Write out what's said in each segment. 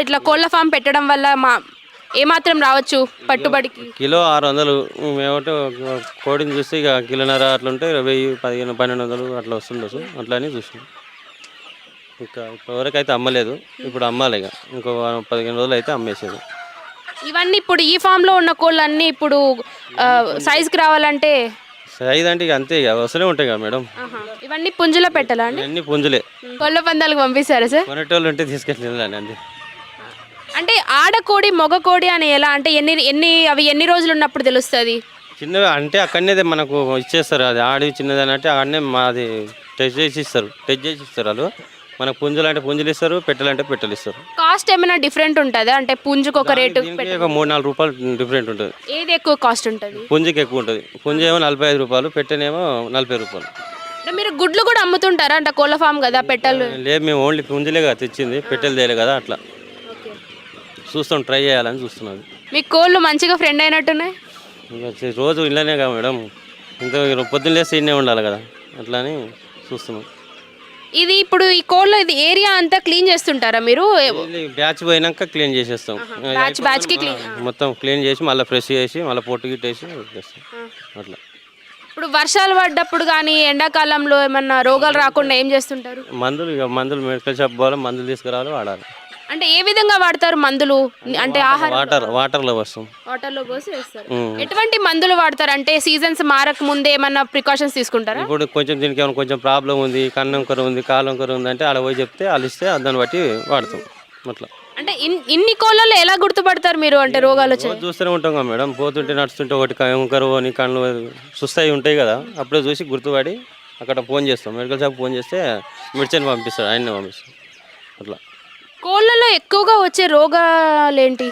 ఇట్లా కోళ్ళ ఫామ్ పెట్టడం వల్ల ఏమాత్రం రావచ్చు పట్టుబడికి? కిలో 600. మేమంటే కోడిని చూస్తే ఇక కిలోన్నర అట్లా ఉంటే 1000, 1500, 1200 అట్లా వస్తుండొచ్చు. అట్లా అని చూసాం. ఇంకా ఇప్పటివరకు అయితే అమ్మలేదు. ఇప్పుడు అమ్మాలి ఇక ఇంకో 15 రోజులు అయితే అమ్మేసేది. ఇవన్నీ ఇప్పుడు ఈ ఫామ్ లో ఉన్న కోళ్ళన్నీ ఇప్పుడు సైజుకి రావాలంటే సైజ్ అంటే ఇక అంతే, ఇక వస్తూనే ఉంటాయి కదా మేడం. ఇవన్నీ పుంజులో పెట్టాలా అండి? అన్ని పుంజులే. కోళ్ళ పందాలకు పంపిస్తారా సార్? కొనేటోళ్ళు ఉంటే తీసుకెళ్ళి అంతే. అంటే ఆడకోడి మగ కోడి అని ఎలా అంటే ఎన్ని రోజులు ఉన్నప్పుడు తెలుస్తుంది? చిన్నవి అంటే అక్కడనే మనకు ఇచ్చేస్తారు. అది ఆడి చిన్నది అని అంటే ఆడనే మాది టెస్ట్ చేసి ఇస్తారు వాళ్ళు. మనకు పుంజులు అంటే పుంజులు ఇస్తారు, పెట్టెలంటే పెట్టెలు ఇస్తారు. కాస్ట్ ఏమైనా డిఫరెంట్ ఉంటుందా? అంటే పుంజుకు ఒక రేటు, ఒక 3-4 రూపాయలు డిఫరెంట్ ఉంటుంది. ఏది ఎక్కువ కాస్ట్ ఉంటుంది? పుంజుకి ఎక్కువ ఉంటుంది. పుంజు ఏమో 45 రూపాయలు, పెట్టెనేమో 40 రూపాయలు. అంటే మీరు గుడ్లు కూడా అమ్ముతుంటారా? అంటే కోళ్ళ ఫామ్ కదా, పెట్టెలు లేదు, మేము ఓన్లీ పుంజులే కదా తెచ్చింది, పెట్టెలు తేలే కదా. అట్లా చూస్తాం, ట్రై చేయాలని చూస్తున్నది. మీకు కోళ్ళు మంచిగా ఫ్రెండ్ అయినట్టున్నాయి. రోజు ఇళ్ళనే కదా మేడం, ఇంత పొద్దున్న లేస్తే ఇన్నే ఉండాలి కదా, అట్లా అని చూస్తున్నాం. ఇది ఇప్పుడు ఈ కోళ్ళ ఇది ఏరియా అంతా క్లీన్ చేస్తుంటారా మీరు? బ్యాచ్ పోయినాక క్లీన్ చేసేస్తాం. బ్యాచ్ కి క్లీన్ మొత్తం క్లీన్ చేసి మళ్ళీ ఫ్రెష్ చేసి మళ్ళీ పొట్టు గిట్టేసి చేస్తాం. అట్లా ఇప్పుడు వర్షాలు పడ్డప్పుడు కానీ ఎండాకాలంలో ఏమన్నా రోగాలు రాకుండా ఏం చేస్తుంటారు? మందులు మెడికల్ షాప్ పోవాలి, మందులు తీసుకురావాలి, వాడాలి. అంటే ఏ విధంగా వాడతారు మందులు? అంటే వాటర్లో వస్తాం, వాటర్లో పోసి వేస్తారు. ఎటువంటి మందులు వాడతారు? అంటే సీజన్స్ మారక ముందే ఏమన్నా ప్రికాషన్స్ తీసుకుంటారా? ఇప్పుడు కొంచెం దీనికి ఏమైనా కొంచెం ప్రాబ్లం ఉంది, కన్నంకర ఉంది, కాలంకర ఉంది అంటే అలా పోయి చెప్తే వాళ్ళు ఇస్తే దాన్ని బట్టి వాడతాం. అట్లా అంటే ఇన్ని కోళ్ళలో ఎలా గుర్తుపడతారు మీరు? అంటే రోగాలు చూస్తూనే ఉంటాం కదా మేడం, పోతుంటే నడుస్తుంటే ఒకటి కరువు అని కళ్ళు సుస్తాయి ఉంటాయి కదా, అప్పుడే చూసి గుర్తుపడి అక్కడ ఫోన్ చేస్తాం. మెడికల్ షాప్ ఫోన్ చేస్తే మెడిసిన్ పంపిస్తాడు, ఆయన్నే పంపిస్తాం. అట్లా కోళ్ళలో ఎక్కువగా వచ్చే రోగాలు ఏంటి?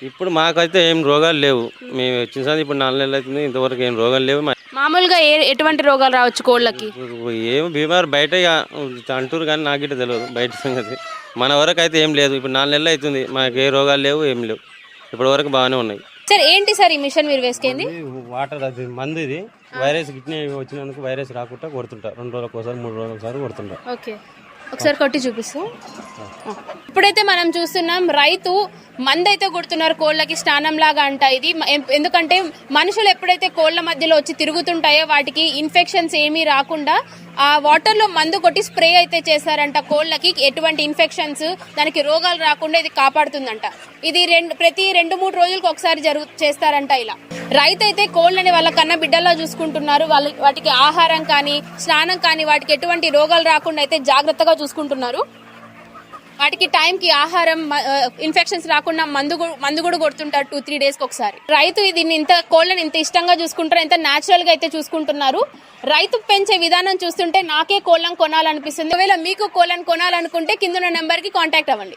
ఇప్పుడు మాకైతే ఏం రోగాలు లేవు. మేము వచ్చిన ఇప్పుడు 4 నెలలు అవుతుంది, ఇంతవరకు ఏం రోగాలు లేవు. మామూలుగా ఎటువంటి రోగాలు రావచ్చు కోళ్ళకి? ఏం బీమారు బయట అంటారు కానీ నాకిట తెలియదు బయట సంగతి. మన వరకు అయితే ఏం లేదు. ఇప్పుడు 4 నెలలు అవుతుంది, మాకు ఏ రోగాలు లేవు, ఏం లేవు. ఇప్పటి వరకు బాగానే ఉన్నాయి. సార్ ఏంటి సార్ ఈ మిషన్ మీరు వేసుకుంది? వాటర్, అది మందు. ఇది వైరస్ గిట్నే వచ్చినందుకు వైరస్ రాకుండా కొడుతుంటా. 2 రోజులకు ఒకసారి, 3 రోజులకు ఒకసారి కొడుతుంటా. ఓకే, ఒకసారి కొట్టి చూపిస్తూ. ఇప్పుడైతే మనం చూస్తున్నాం రైతు మందైతే కొడుతున్నారు కోళ్ళకి, స్నానం లాగా అంట ఇది. ఎందుకంటే మనుషులు ఎప్పుడైతే కోళ్ళ మధ్యలో వచ్చి తిరుగుతుంటాయో వాటికి ఇన్ఫెక్షన్స్ ఏమీ రాకుండా ఆ వాటర్ లో మందు కొట్టి స్ప్రే అయితే చేశారంట. కోళ్ళకి ఎటువంటి ఇన్ఫెక్షన్స్, దానికి రోగాలు రాకుండా ఇది కాపాడుతుందంట. ఇది ప్రతి 2-3 రోజులకు ఒకసారి చేస్తారంట. ఇలా రైతు అయితే కోళ్ళని వాళ్ళ కన్న బిడ్డల్లా చూసుకుంటున్నారు. వాటికి ఆహారం కానీ, స్నానం కానీ, వాటికి ఎటువంటి రోగాలు రాకుండా అయితే జాగ్రత్తగా చూసుకుంటున్నారు. వాటికి టైంకి ఆహారం, ఇన్ఫెక్షన్స్ రాకుండా మందు కూడా కొడుతుంటారు 2-3 డేస్కి ఒకసారి. రైతు దీన్ని కోళ్ళని ఇంత ఇష్టంగా చూసుకుంటారు, ఎంత న్యాచురల్ గా అయితే చూసుకుంటున్నారు. రైతు పెంచే విధానం చూస్తుంటే నాకే కోళ్ళని కొనాలనిపిస్తుంది. ఒకవేళ మీకు కోళ్ళని కొనాలనుకుంటే కింద నెంబర్ కి కాంటాక్ట్ అవ్వండి.